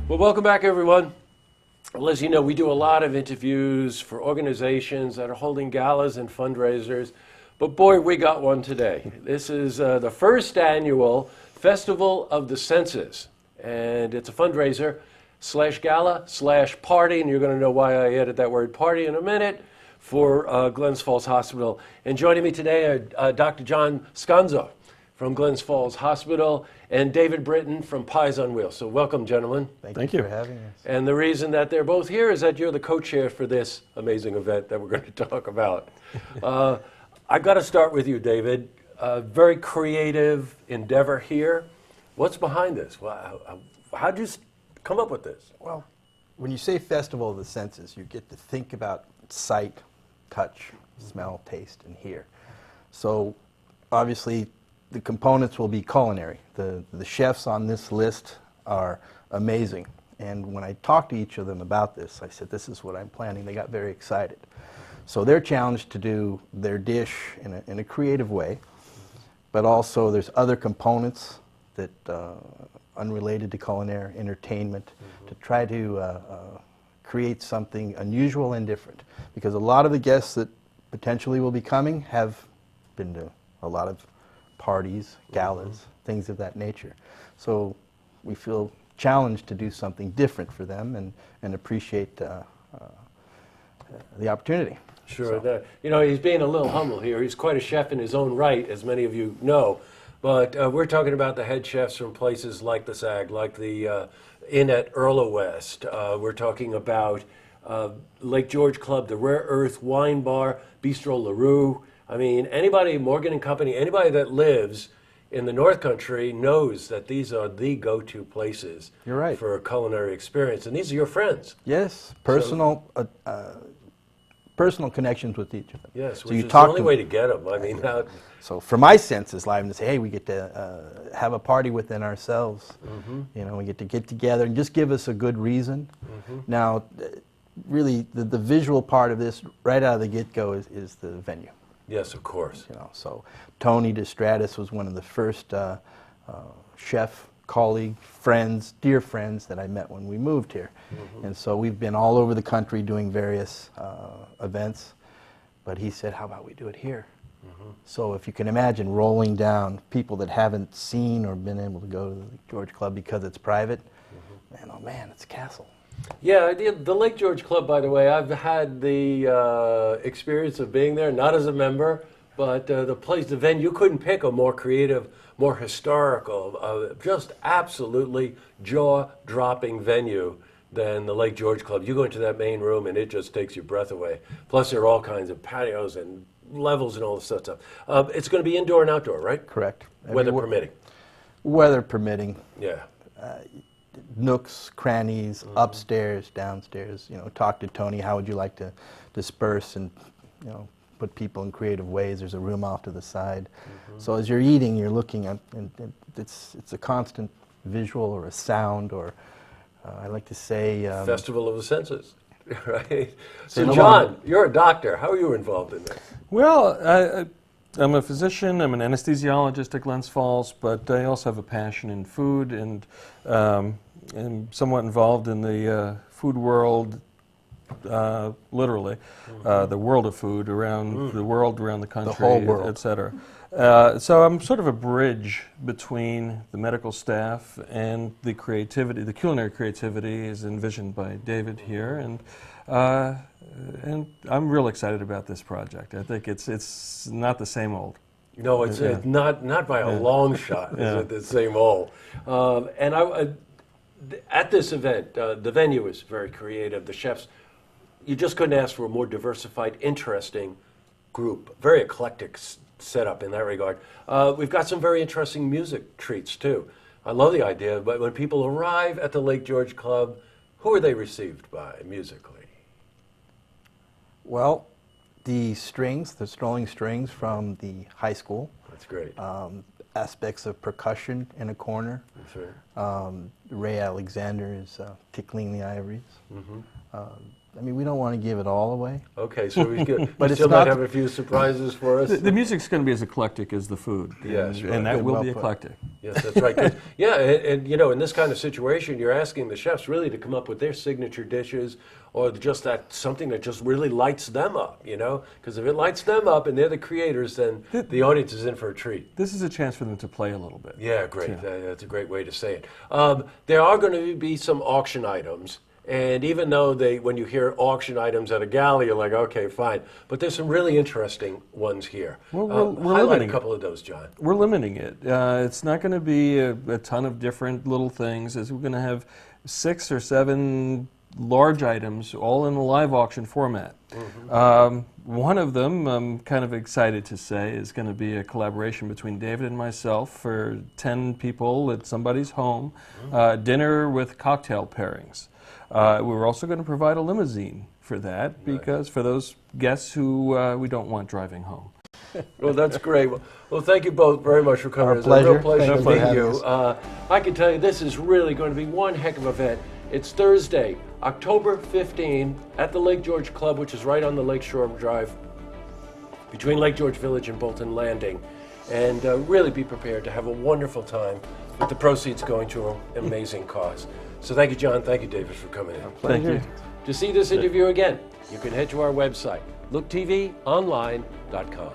Well, welcome back, everyone. Well, as you know, we do a lot of interviews for organizations that are holding galas and fundraisers, but boy, we got one today. This is the first annual Festival of the Senses, and it's a fundraiser slash gala slash party, and you're going to know why I added that word party in a minute, for Glens Falls Hospital. And joining me today are Dr. John Scanzo from Glens Falls Hospital, and David Britton from Pies on Wheels. So welcome, gentlemen. Thank you for having us. And the reason that they're both here is that you're the co-chair for this amazing event that we're going to talk about. I've got to start with you, David. Very creative endeavor here. What's behind this? How'd you come up with this? Well, when you say Festival of the Senses, you get to think about sight, touch, smell, taste, and hear. So obviously, the components will be culinary. The chefs on this list are amazing. And when I talked to each of them about this, I said, this is what I'm planning. They got very excited. So they're challenged to do their dish in a creative way, but also there's other components that unrelated to culinary entertainment to try to create something unusual and different. Because a lot of the guests that potentially will be coming have been to a lot of parties, galas, things of that nature. So we feel challenged to do something different for them and appreciate the opportunity. Sure. So. You know, he's being a little humble here. He's quite a chef in his own right, as many of you know. But we're talking about the head chefs from places like the SAG, like the Inn at Earl West. We're talking about Lake George Club, the Rare Earth Wine Bar, Bistro LaRue. I mean, anybody, Morgan and Company, anybody that lives in the North Country knows that these are the go-to places. You're right. For a culinary experience. And these are your friends. Yes, personal personal connections with each of them. Yes, so which is the only way to get them. I mean, so for my senses, live and say, hey, we get to have a party within ourselves. You know, we get together and just give us a good reason. Now, really, the visual part of this, right out of the get-go, is the venue. Yes, of course. You know, so Tony DeStratis was one of the first chef, colleague, friends, dear friends that I met when we moved here. And so we've been all over the country doing various events. But he said, how about we do it here? So if you can imagine rolling down people that haven't seen or been able to go to the George Club because it's private, man, oh man, it's a castle. Yeah, the Lake George Club, by the way, I've had the experience of being there, not as a member, but the place, the venue, you couldn't pick a more creative, more historical, just absolutely jaw-dropping venue than the Lake George Club. You go into that main room and it just takes your breath away. Plus there are all kinds of patios and levels and all this stuff. It's going to be indoor and outdoor, right? Correct. Weather permitting. Weather permitting. Yeah. Nooks, crannies, upstairs, downstairs. You know, talk to Tony. How would you like to disperse and, you know, put people in creative ways? There's a room off to the side. So as you're eating, you're looking at, and it's a constant visual or a sound or I like to say Festival of the Senses, right? So John, you're a doctor. How are you involved in this? Well, I'm a physician, I'm an anesthesiologist at Glens Falls, but I also have a passion in food and am somewhat involved in the food world, literally, the world of food around the world, around the country, the whole world, et cetera. So I'm sort of a bridge between the medical staff and the creativity, the culinary creativity is envisioned by David here, and I'm real excited about this project. I think it's not the same old. No, it's not by a long shot. Is it the same old? And at this event, the venue is very creative. The chefs, you just couldn't ask for a more diversified, interesting group. Very eclectic setup in that regard. We've got some very interesting music treats too. I love the idea, but when people arrive at the Lake George Club, who are they received by musically? Well, the strings, the strolling strings from the high school. That's great. Aspects of percussion in a corner. That's right. Ray Alexander is tickling the ivories. I mean, we don't want to give it all away. Okay, so we but still might have a few surprises for us. The music's going to be as eclectic as the food, Yes, and that Good, will well be put. eclectic. Yes, that's right. 'Cause, yeah, and you know, in this kind of situation, you're asking the chefs really to come up with their signature dishes, or just that something that just really lights them up. You know, because if it lights them up and they're the creators, then the audience is in for a treat. This is a chance for them to play a little bit. Yeah, great. Yeah. That's a great way to say it. There are going to be some auction items. And even though when you hear auction items at a gala, you're like, okay, fine. But there's some really interesting ones here. Well, we're highlight limiting a couple of those, John. We're limiting it. It's not going to be a ton of different little things. We're going to have 6 or 7 large items, all in a live auction format. One of them, I'm kind of excited to say, is going to be a collaboration between David and myself for 10 people at somebody's home, dinner with cocktail pairings. We're also going to provide a limousine for that, because for those guests who we don't want driving home. Well, that's great. Well, thank you both very much for coming. Our It's a real pleasure. pleasure Thank to you for meet having you. us. I can tell you this is really going to be one heck of an event. It's Thursday, October 15, at the Lake George Club, which is right on the Lakeshore Drive between Lake George Village and Bolton Landing. And really be prepared to have a wonderful time with the proceeds going to an amazing cause. So thank you, John. Thank you, David, for coming in. Thank you. To see this interview again, you can head to our website, looktvonline.com.